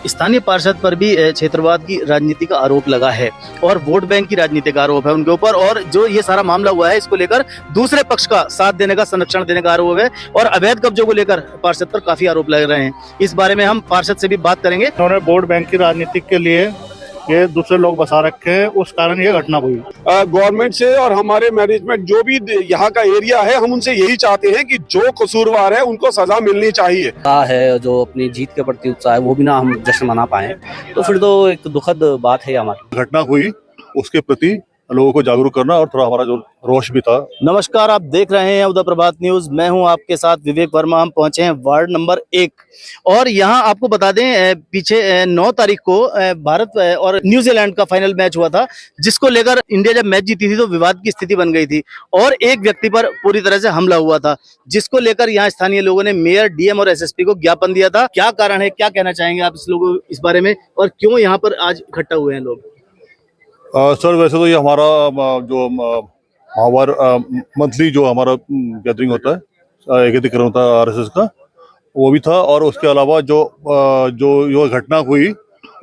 स्थानीय पार्षद पर भी क्षेत्रवाद की राजनीति का आरोप लगा है और वोट बैंक की राजनीति का आरोप है उनके ऊपर। और जो ये सारा मामला हुआ है इसको लेकर दूसरे पक्ष का साथ देने का, संरक्षण देने का आरोप है और अवैध कब्जों को लेकर पार्षद पर काफी आरोप लग रहे हैं। इस बारे में हम पार्षद से भी बात करेंगे। उन्होंने वोट बैंक की राजनीति के लिए ये दूसरे लोग बसा रखे हैं, उस कारण ये घटना हुई। गवर्नमेंट से और हमारे मैनेजमेंट जो भी यहाँ का एरिया है, हम उनसे यही चाहते हैं कि जो कसूरवार है उनको सजा मिलनी चाहिए। है जो अपनी जीत के प्रति उत्साह है वो भी ना हम जश्न मना पाए तो फिर तो एक दुखद बात है हमारी। घटना हुई उसके प्रति लोगों को जागरूक करना और थोड़ा हमारा जो रोष भी था। नमस्कार, आप देख रहे हैं उदय प्रभात न्यूज। मैं हूं आपके साथ विवेक वर्मा। हम पहुंचे हैं वार्ड नंबर 1 और यहां आपको बता दें पीछे 9 तारीख को भारत और न्यूजीलैंड का फाइनल मैच हुआ था, जिसको लेकर इंडिया जब मैच जीती थी तो विवाद की स्थिति बन गई थी और एक व्यक्ति पर पूरी तरह से हमला हुआ था, जिसको लेकर यहाँ स्थानीय लोगों ने मेयर, डीएम और एसएसपी को ज्ञापन दिया था। क्या कारण है, क्या कहना चाहेंगे आप इस बारे में और क्यों यहाँ पर आज इकट्ठा हुए हैं लोग? सर वैसे तो ये हमारा जो माहवार मंथली जो हमारा गैदरिंग होता है, एकत्रीकरण होता है आरएसएस का, वो भी था। और उसके अलावा जो घटना हुई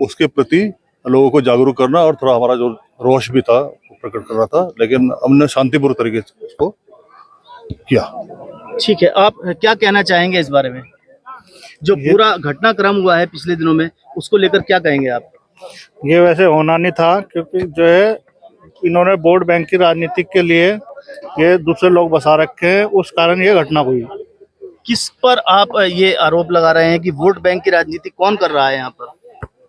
उसके प्रति लोगों को जागरूक करना और थोड़ा हमारा जो रोष भी था प्रकट करना था, लेकिन हमने शांतिपूर्ण तरीके से इसको किया। ठीक है, आप क्या कहना चाहेंगे इस बारे में? जो पूरा घटनाक्रम हुआ है पिछले दिनों में, उसको लेकर क्या कहेंगे आप? ये वैसे होना नहीं था, क्योंकि जो है इन्होंने वोट बैंक की राजनीति के लिए ये दूसरे लोग बसा रखे हैं, उस कारण ये घटना हुई। किस पर आप ये आरोप लगा रहे हैं कि वोट बैंक की राजनीति कौन कर रहा है यहाँ पर?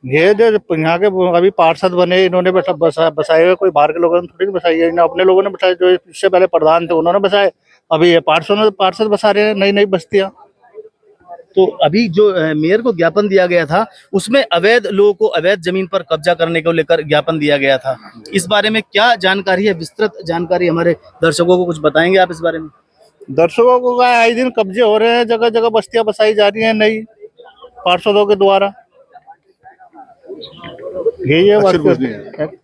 ये जो यहाँ के अभी पार्षद बने, इन्होंने बसाए हुए, कोई बाहर के लोगों ने थोड़ी बसाई है, इन्हें अपने लोगों ने बसाए। जो इससे पहले प्रधान थे उन्होंने बसाए, अभी ये पार्षद बसा रहे हैं नई नई बस्तियां। तो अभी जो मेयर को ज्ञापन दिया गया था उसमें अवैध लोगों को अवैध जमीन पर कब्जा करने को लेकर ज्ञापन दिया गया था। इस बारे में क्या जानकारी है, विस्तृत जानकारी हमारे दर्शकों को कुछ बताएंगे आप इस बारे में? दर्शकों को का आए दिन कब्जे हो रहे हैं, जगह जगह बस्तियां बसाई जा रही हैं नई पार्षदों के द्वारा। ये बात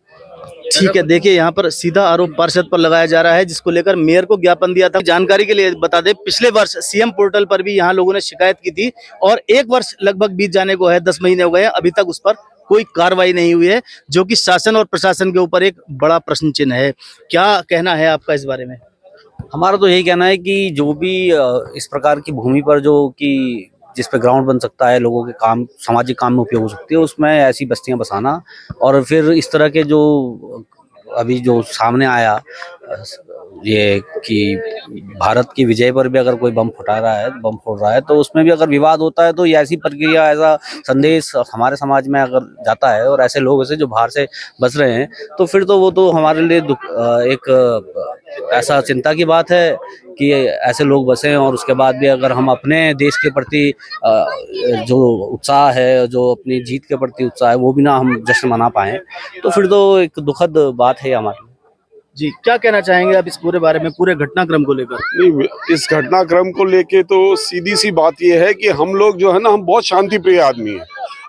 ठीक है, देखिए यहाँ पर सीधा आरोप पार्षद पर लगाया जा रहा है, जिसको लेकर मेयर को ज्ञापन दिया था। जानकारी के लिए बता दें, पिछले वर्ष सीएम पोर्टल पर भी यहाँ लोगों ने शिकायत की थी और 1 वर्ष लगभग बीत जाने को है, 10 महीने हो गए हैं, अभी तक उस पर कोई कार्रवाई नहीं हुई है, जो कि शासन और प्रशासन के ऊपर एक बड़ा प्रश्न चिन्ह है। क्या कहना है आपका इस बारे में? हमारा तो यही कहना है कि जो भी इस प्रकार की भूमि पर जो कि जिस पे ग्राउंड बन सकता है, लोगों के काम, सामाजिक काम में उपयोग हो सकती है, उसमें ऐसी बस्तियां बसाना और फिर इस तरह के जो अभी जो सामने आया ये कि भारत की विजय पर भी अगर कोई बम फोड़ रहा है तो उसमें भी अगर विवाद होता है तो ये ऐसी प्रक्रिया, ऐसा संदेश हमारे समाज में अगर जाता है और ऐसे लोग ऐसे जो बाहर से बस रहे हैं तो फिर तो वो तो हमारे लिए एक ऐसा चिंता की बात है कि ऐसे लोग बसे और उसके बाद भी अगर हम अपने देश के प्रति जो उत्साह है, जो अपनी जीत के प्रति उत्साह है वो भी ना हम जश्न मना पाए तो फिर तो एक दुखद बात है हमारी। जी, क्या कहना चाहेंगे आप इस पूरे बारे में, पूरे घटनाक्रम को लेकर? नहीं, इस घटनाक्रम को लेके तो सीधी सी बात यह है कि हम लोग जो है ना, हम बहुत शांति प्रिय आदमी हैं।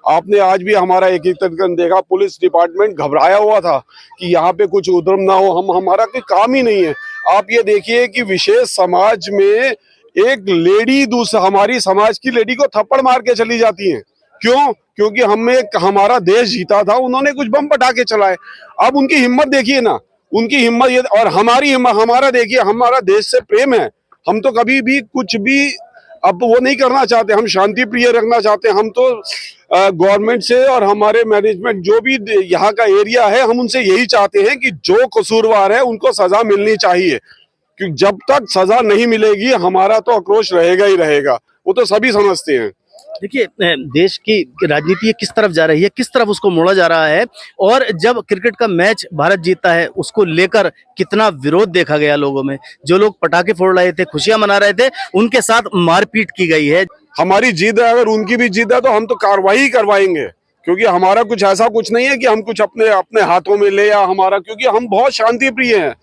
आपने आज भी हमारा एकीकरण देखा, पुलिस डिपार्टमेंट घबराया हुआ था कि यहाँ पे कुछ उद्रम ना हो, हमारा कोई काम ही नहीं है। आप ये देखिए कि विशेष समाज में एक लेडी हमारी समाज की लेडी को थप्पड़ मार के चली जाती है। क्यों? क्योंकि हमारा देश जीता था, उन्होंने कुछ बम पटाखे चलाए। अब उनकी हिम्मत देखिए ना, उनकी हिम्मत ये, और हमारा देखिए, हमारा देश से प्रेम है। हम तो कभी भी कुछ भी अब वो नहीं करना चाहते, हम शांति प्रिय रखना चाहते हैं। हम तो गवर्नमेंट से और हमारे मैनेजमेंट जो भी यहाँ का एरिया है, हम उनसे यही चाहते हैं कि जो कसूरवार है उनको सजा मिलनी चाहिए, क्योंकि जब तक सजा नहीं मिलेगी हमारा तो आक्रोश रहेगा ही रहेगा। वो तो सभी समझते हैं। देखिए, देश की राजनीति किस तरफ जा रही है, किस तरफ उसको मोड़ा जा रहा है और जब क्रिकेट का मैच भारत जीतता है उसको लेकर कितना विरोध देखा गया लोगों में। जो लोग पटाखे फोड़ रहे थे, खुशियां मना रहे थे, उनके साथ मारपीट की गई है। हमारी जीत है, अगर उनकी भी जीत है तो हम तो कार्रवाई करवाएंगे, क्योंकि हमारा कुछ ऐसा कुछ नहीं है कि हम कुछ अपने हाथों में ले, या हमारा, क्योंकि हम बहुत शांति प्रिय हैं।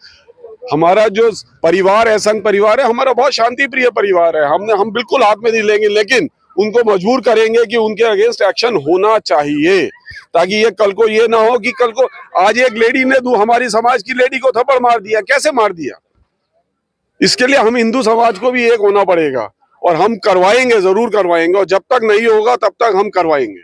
हमारा जो परिवार है, संघ परिवार है, हमारा बहुत शांति प्रिय परिवार है। हम बिल्कुल हाथ में नहीं लेंगे, लेकिन उनको मजबूर करेंगे कि उनके अगेंस्ट एक्शन होना चाहिए, ताकि ये कल को ये ना हो कि कल को आज एक लेडी ने हमारी समाज की लेडी को थप्पड़ मार दिया। कैसे मार दिया? इसके लिए हम हिंदू समाज को भी एक होना पड़ेगा और हम करवाएंगे, जरूर करवाएंगे, और जब तक नहीं होगा तब तक हम करवाएंगे।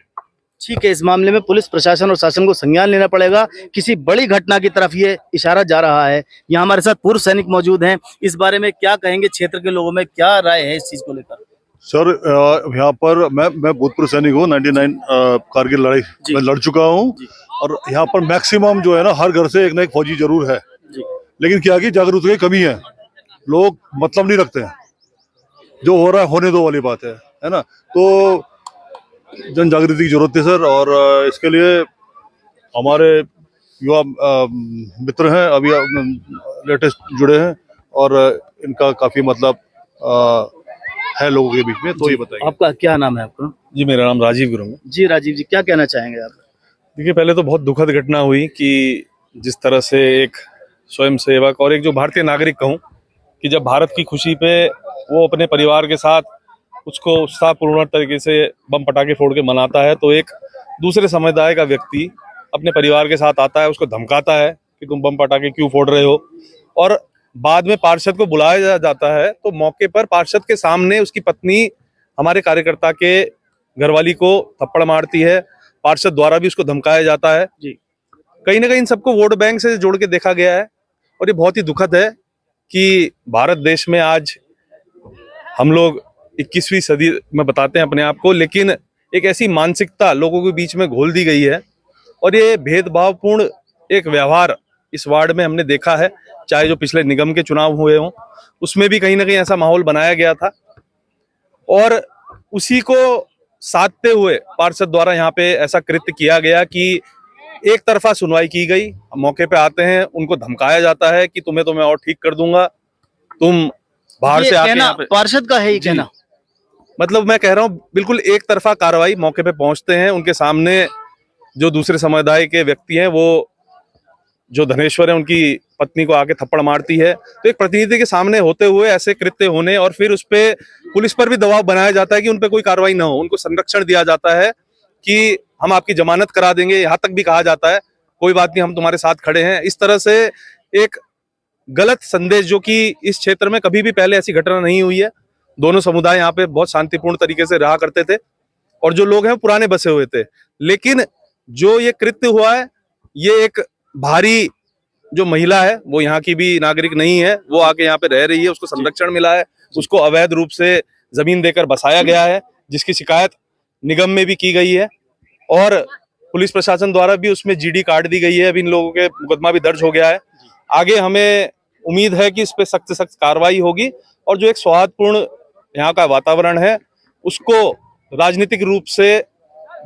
ठीक है, इस मामले में पुलिस प्रशासन और शासन को संज्ञान लेना पड़ेगा। किसी बड़ी घटना की तरफ ये इशारा जा रहा है। यहाँ हमारे साथ पूर्व सैनिक मौजूद हैं। इस बारे में क्या कहेंगे, क्षेत्र के लोगों में क्या राय है इस चीज को लेकर? सर यहाँ पर मैं भूतपूर्व सैनिक हूँ। 99 कारगिल लड़ाई जी। में लड़ चुका हूँ। जी। और यहाँ पर मैक्सिमम जो है ना, हर घर से एक ना एक फौजी जरूर है। जी। लेकिन क्या की जागरूकता की कमी है, लोग मतलब नहीं रखते हैं। जो हो रहा है होने दो वाली बात है ना। तो जन जागृति की जरूरत है सर, और इसके लिए हमारे युवा मित्र हैं, अभी लेटेस्ट जुड़े हैं, और इनका काफी मतलब है लोगों के बीच में। तो ये बताइए, आपका क्या नाम है आपका? जी, मेरा नाम राजीव गुरु है। जी राजीव जी, क्या कहना चाहेंगे आप? देखिए, पहले तो बहुत दुखद घटना हुई कि जिस तरह से एक स्वयंसेवक और एक जो भारतीय नागरिक कहूँ कि जब भारत की खुशी पे वो अपने परिवार के साथ उसको उत्साहपूर्ण तरीके से बम पटाखे फोड़ के मनाता है, तो एक दूसरे समुदाय का व्यक्ति अपने परिवार के साथ आता है, उसको धमकाता है कि तुम बम पटाखे क्यों फोड़ रहे हो। और बाद में पार्षद को बुलाया जाता है, तो मौके पर पार्षद के सामने उसकी पत्नी हमारे कार्यकर्ता के घरवाली को थप्पड़ मारती है। पार्षद द्वारा भी उसको धमकाया जाता है। जी। कहीं ना कहीं इन सबको वोट बैंक से जोड़ के देखा गया है, और ये बहुत ही दुखद है कि भारत देश में आज हम लोग 21वीं सदी में बताते हैं अपने आप को, लेकिन एक ऐसी मानसिकता लोगों के बीच में घोल दी गई है, और ये भेदभावपूर्ण एक व्यवहार इस वार्ड में हमने देखा है। चाहे जो पिछले निगम के चुनाव हुए हों, उसमें भी कहीं ना कहीं ऐसा माहौल बनाया गया था, और उसी को साधते हुए पार्षद द्वारा यहाँ पे ऐसा कृत्य किया गया कि एक तरफा सुनवाई की गई। मौके पे आते हैं, उनको धमकाया जाता है कि तुम्हें तो मैं और ठीक कर दूंगा, तुम बाहर से आके यहाँ पे। पार्षद का है ये कहना? मतलब मैं कह रहा हूँ बिल्कुल एक तरफा कार्रवाई। मौके पे पहुंचते हैं, उनके सामने जो दूसरे समुदाय के व्यक्ति हैं, वो जो धनेश्वर है उनकी पत्नी को आके थप्पड़ मारती है। तो एक प्रतिनिधि के सामने होते हुए ऐसे कृत्य होने, और फिर उस पे पुलिस पर भी दबाव बनाया जाता है कि उन पे कोई कार्रवाई ना हो, उनको संरक्षण दिया जाता है कि हम आपकी जमानत करा देंगे। यहाँ तक भी कहा जाता है कोई बात नहीं, हम तुम्हारे साथ खड़े हैं। इस तरह से एक गलत संदेश, जो कि इस क्षेत्र में कभी भी पहले ऐसी घटना नहीं हुई है। दोनों समुदाय यहाँ पे बहुत शांतिपूर्ण तरीके से रहा करते थे, और जो लोग हैं पुराने बसे हुए थे। लेकिन जो ये कृत्य हुआ है, ये एक भारी जो महिला है, वो यहाँ की भी नागरिक नहीं है, वो आके यहाँ पे रह रही है, उसको संरक्षण मिला है, उसको अवैध रूप से जमीन देकर बसाया गया है, जिसकी शिकायत निगम में भी की गई है, और पुलिस प्रशासन द्वारा भी उसमें जीडी काट दी गई है। अभी इन लोगों के मुकदमा भी दर्ज हो गया है। आगे हमें उम्मीद है कि इस पे सख्त से सख्त कार्रवाई होगी, और जो एक सौहार्दपूर्ण यहाँ का वातावरण है उसको राजनीतिक रूप से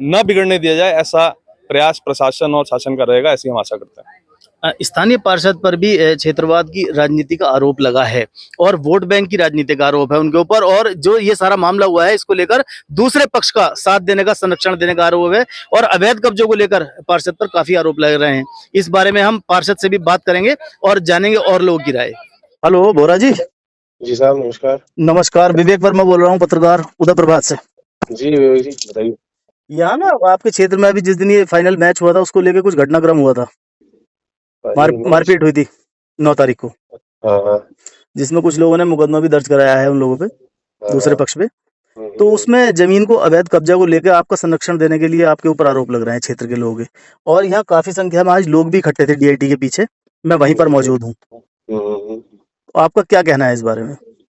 न बिगड़ने दिया जाए, ऐसा प्रयास प्रशासन और शासन का रहेगा, ऐसी हम आशा करते हैं। स्थानीय पार्षद पर भी क्षेत्रवाद की राजनीति का आरोप लगा है, और वोट बैंक की राजनीति का आरोप है उनके ऊपर, और जो ये सारा मामला हुआ है इसको लेकर दूसरे पक्ष का साथ देने का, संरक्षण देने का आरोप है, और अवैध कब्जों को लेकर पार्षद पर काफी आरोप लग रहे हैं। इस बारे में हम पार्षद से भी बात करेंगे और जानेंगे और लोगों की राय। हेलो भोरा जी। जी साहब, नमस्कार। नमस्कार, विवेक वर्मा बोल रहा हूँ, पत्रकार उदय प्रभात से। जी विवेक जी, बताइए। यहाँ ना आपके क्षेत्र में अभी जिस दिन ये फाइनल मैच हुआ था, उसको लेकर कुछ घटनाक्रम हुआ था, मारपीट हुई थी 9 तारीख को। हाँ, जिसमें कुछ लोगों ने मुकदमा भी दर्ज कराया है उन लोगों पे, दूसरे पक्ष पे। तो तो उसमें जमीन को अवैध कब्जा को लेकर आपका संरक्षण देने के लिए आपके ऊपर आरोप लग रहे हैं क्षेत्र के लोगों के, और यहाँ काफी संख्या में आज लोग भी इकट्ठे थे डीआईटी के पीछे, मैं वहीं पर मौजूद हूँ। तो आपका क्या कहना है इस बारे में?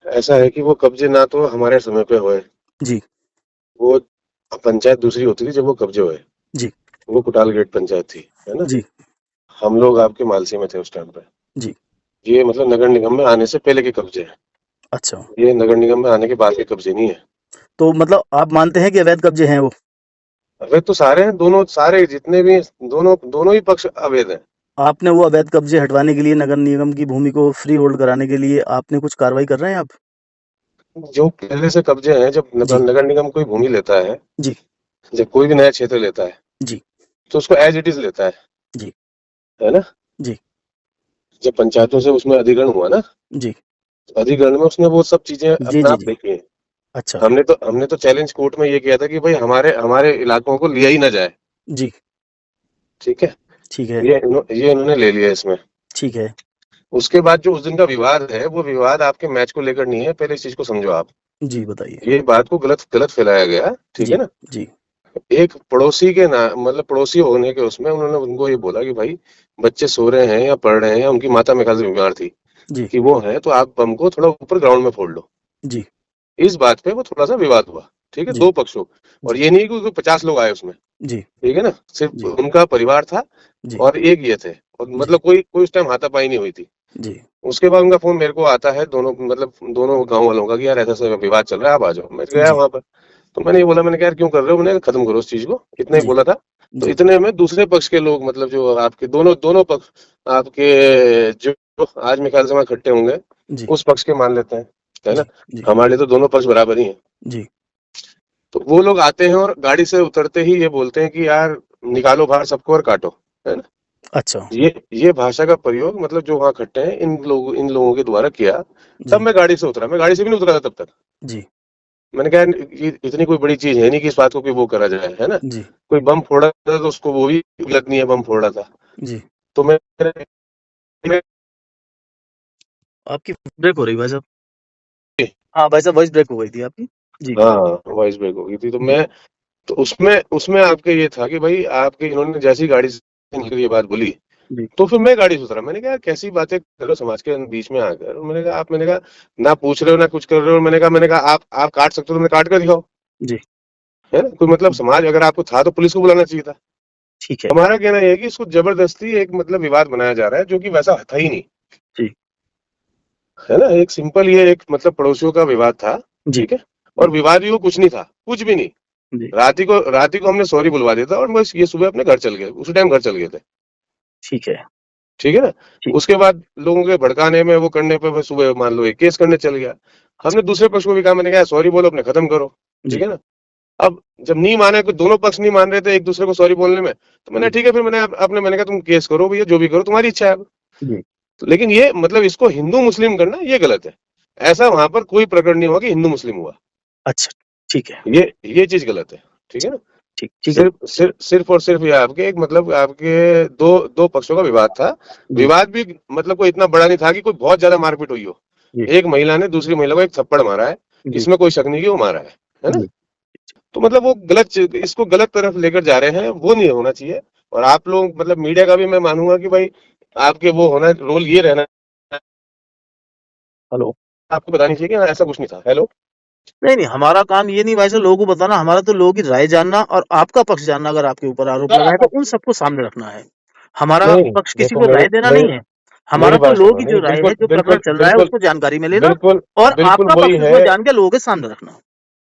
ऐसा है कि वो कब्जे ना तो हमारे समय पे हुए जी। वो पंचायत दूसरी होती थी जब वो कब्जे हुए जी। वो कुटाल गेट पंचायत थी, है ना जी। हम लोग आपके मालसी में थे उस टाइम पे जी। ये मतलब नगर निगम में आने से पहले के कब्जे है। अच्छा, ये नगर निगम में आने के बाद के कब्जे नहीं है। तो मतलब आप मानते हैं कि अवैध कब्जे हैं वो? अवैध तो सारे हैं, दोनों सारे जितने भी दोनों ही पक्ष अवैध हैं। आपने वो अवैध कब्जे हटवाने के लिए, नगर निगम की भूमि को फ्री होल्ड कराने के लिए आपने कुछ कार्रवाई कर रहे हैं आप? जो पहले से कब्जे हैं, जब नगर निगम कोई भूमि लेता है जी, जब कोई भी नया क्षेत्र लेता है जी, तो उसको एज इट इज लेता है जी, है ना जी, जब पंचायतों से उसमें अधिग्रहण हुआ ना, जी, अधिग्रहण में उसने वो सब चीजें जी, अपने जी, आप जी। देखी हैं। अच्छा। हमने तो चैलेंज कोर्ट में ये किया था कि भाई हमारे इलाकों को लिया ही ना जाए। जी। ठीक है, ठीक है। ये इन्होंने ले लिया इसमें। ठीक है। उसके बाद जो उस दिन का विवाद है, वो विवाद आपके मैच को लेकर नहीं है, पहले इस चीज को समझो आप। जी बताइए। ये बात को गलत फैलाया गया, ठीक है ना। जी। एक पड़ोसी के ना मतलब पड़ोसी होने के उसमें उन्होंने उनको ये बोला कि भाई बच्चे सो रहे हैं या पढ़ रहे हैं या उनकी माता मेरे ख्याल से बीमार थी जी कि वो है, तो आप बम को थोड़ा ऊपर ग्राउंड में फोड़ लो। जी इस बात पे वो थोड़ा सा विवाद हुआ, ठीक है, जी दो पक्षों। और ये नहीं कि 50 लोग आए उसमें, जी ठीक है ना, सिर्फ जी उनका परिवार था जी और एक ये थे, और जी मतलब कोई कोई उस टाइम हाथापाई नहीं हुई थी। जी उसके बाद उनका फोन मेरे को आता है, दोनों मतलब दोनों गांव वालों का, कि यार ऐसा ऐसा विवाद चल रहा है, आप आ जाओ। मैं गया जी वहां पर, तो मैंने ये बोला, मैंने कहा यार क्यों कर रहे हो, मैंने कहा खत्म करो उस चीज को, इतना ही जी बोला था। तो जी इतने में दूसरे पक्ष के लोग, मतलब जो आपके दोनों दोनों पक्ष आपके जो आज मेरे ख्याल से वहाँ इकट्ठे होंगे, जी उस पक्ष के मान लेते हैं, है ना। जी जी हमारे लिए तो दोनों पक्ष बराबर ही हैं। जी तो वो लोग आते हैं और गाड़ी से उतरते ही ये बोलते हैं कि यार निकालो बाहर सबको और काटो, है ना। अच्छा ये भाषा का प्रयोग मतलब जो वहाँ इकट्ठे हैं इन लोगों के द्वारा किया। तब जी मैं गाड़ी से उतरा, मैं गाड़ी से भी नहीं उतरा था तब तक। जी मैंने कहा ये इतनी कोई बड़ी चीज है नहीं कि इस बात को कि वो करा जाए, है ना। जी कोई बम फोड़ा था तो उसको वो भी गलत नहीं है, बम फोड़ा था। जी तो मैं आपकी ब्रेक हो रही भाई साहब। हाँ भाई साहब वॉइस ब्रेक हो गई थी आपकी। जी हाँ वॉइस ब्रेक हो गई थी। तो जी मैं तो उसमें उसमें आपके ये था कि भाई आपके इन्होंने जैसी गाड़ी से निकल ये बात बोली, जी तो फिर मैं गाड़ी से उतरा। मैंने कहा यार कैसी बातें कर रहे हो समाज के बीच में आकर। और मैंने कहा ना पूछ रहे हो ना कुछ कर रहे हो। मैंने कहा आप काट सकते हो तो मैंने काट कर दिखाओ, जी है ना। कोई मतलब समाज अगर आपको था तो पुलिस को बुलाना चाहिए था। ठीक है हमारा कहना यह है कि इसको जबरदस्ती एक मतलब विवाद बनाया जा रहा है जो कि वैसा था ही नहीं, जी है ना। एक सिंपल ये एक मतलब पड़ोसियों का विवाद था, जी ठीक है। और विवाद भी वो कुछ नहीं था, कुछ भी नहीं। जी रात ही को हमने सॉरी बुलवा दिया था और बस ये सुबह अपने घर चल गए, उसी टाइम घर चल गए थे, ठीक है ठीक है ना। ठीक उसके बाद लोगों के भड़काने में वो करने पे बस सुबह मान लो एक केस करने चल गया। हमने दूसरे पक्ष को भी कहा, मैंने कहा सॉरी बोलो अपने खत्म करो, ठीक जी है ना। अब जब नहीं माने, दोनों पक्ष नहीं मान रहे थे एक दूसरे को सॉरी बोलने में, तो मैंने जी ठीक है फिर मैंने कहा तुम केस करो भैया, जो भी करो तुम्हारी इच्छा है अब। जी तो लेकिन ये मतलब इसको हिंदू मुस्लिम करना ये गलत है। ऐसा वहां पर कोई प्रकट नहीं हुआ कि हिंदू मुस्लिम हुआ। अच्छा ठीक है ये चीज गलत है, ठीक है ना। ठीक ठीक है सिर्फ और सिर्फ ये आपके एक मतलब आपके दो दो पक्षों का विवाद था। जी विवाद भी मतलब कोई इतना बड़ा नहीं था कि कोई बहुत ज्यादा मारपीट हुई हो। जी एक महिला ने दूसरी महिला को एक थप्पड़ मारा है, जी इसमें कोई शक नहीं कि वो मारा है ना। जी तो मतलब वो इसको गलत तरफ लेकर जा रहे हैं, वो नहीं होना चाहिए। और आप लोग मतलब मीडिया का भी मैं मानूंगा कि भाई आपके वो होना रोल ये रहना, हेलो आपको बतानी चाहिए कि हाँ, ऐसा कुछ नहीं था। हेलो। नहीं नहीं हमारा काम ये नहीं भाई साहब लोगों को बताना, हमारा तो लोगों की राय जानना और आपका पक्ष जानना। अगर आपके ऊपर आरोप लगा है तो उन सबको सामने रखना है। हमारा नहीं पक्ष किसी देखो को राय देना नहीं है। हमारा मेरी तो बात लोगों सुनो, की जो नहीं राय है, बिल्कुल जो प्रकरण बिल्कुल चल रहा है, बिल्कुल उसको जानकारी में लेना बिल्कुल और बिल्कुल आपका वही पक्ष है। उसमें जान के लोगों के सामने रखना।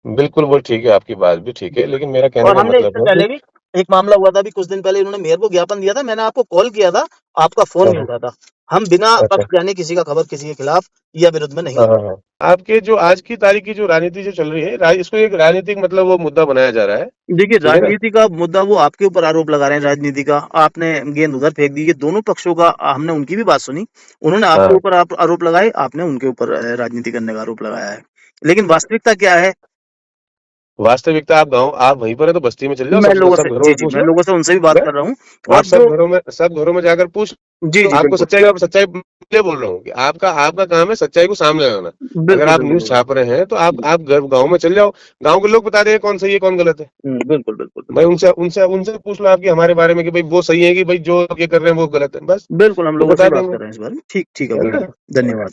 बिल्कुल वो ठीक है, आपकी बात भी ठीक है, जी लेकिन मेरा कहने और का हमने मतलब इससे है कि पहले भी एक मामला हुआ था, अभी कुछ दिन पहले इन्होंने मेयर को ज्ञापन दिया था, मैंने आपको कॉल किया था, आपका फोन नहीं हाँ, उठा था। हम बिना अच्छा, पक्ष जाने किसी का खबर किसी के खिलाफ या विरुद्ध में नहीं हाँ, करते। हाँ, हाँ। आपके जो आज की तारीख की जो राजनीति जो चल रही है, इसको एक राजनीतिक मतलब वो मुद्दा बनाया जा रहा है, देखिए ठीक है ना। राजनीति का मुद्दा वो आपके ऊपर आरोप लगा रहे हैं, राजनीति का आपने गेंद उधर फेंक दी। ये दोनों पक्षों का हमने उनकी भी बात सुनी, उन्होंने आपके हाँ, ऊपर आरोप लगाए, आपने उनके ऊपर राजनीति करने का आरोप लगाया है। लेकिन वास्तविकता क्या है? वास्तविकता आप वहीं पर है तो बस्ती में चले जाओ, मैं सब लोगों सब से घरों जी में जी पूछ मैं लो। लोगों से उनसे भी बात मैं कर रहा हूँ। आप और जो सब घरों में जाकर पूछ जी लो। जी आपको बिल्कुल सच्चाई मैं बोल रहा हूँ कि आपका आपका काम है सच्चाई को सामने लाना। अगर बिल्कुल आप बिल्कुल न्यूज बिल्कुल छाप रहे हैं तो आप गाँव में चले जाओ, गाँव के लोग बता देंगे कौन सही है कौन गलत है। बिल्कुल बिल्कुल भाई बिल्कुल उनसे उनसे उनसे पूछ लो आपकी हमारे बारे में कि भाई वो सही है कि भाई जो ये कर रहे हैं वो गलत है, बस बिल्कुल हम वो लोगों से बता ही बात देंगे, कर रहे हैं इस बारे में। ठीक ठीक है है कोई ना। बात नहीं। धन्यवाद।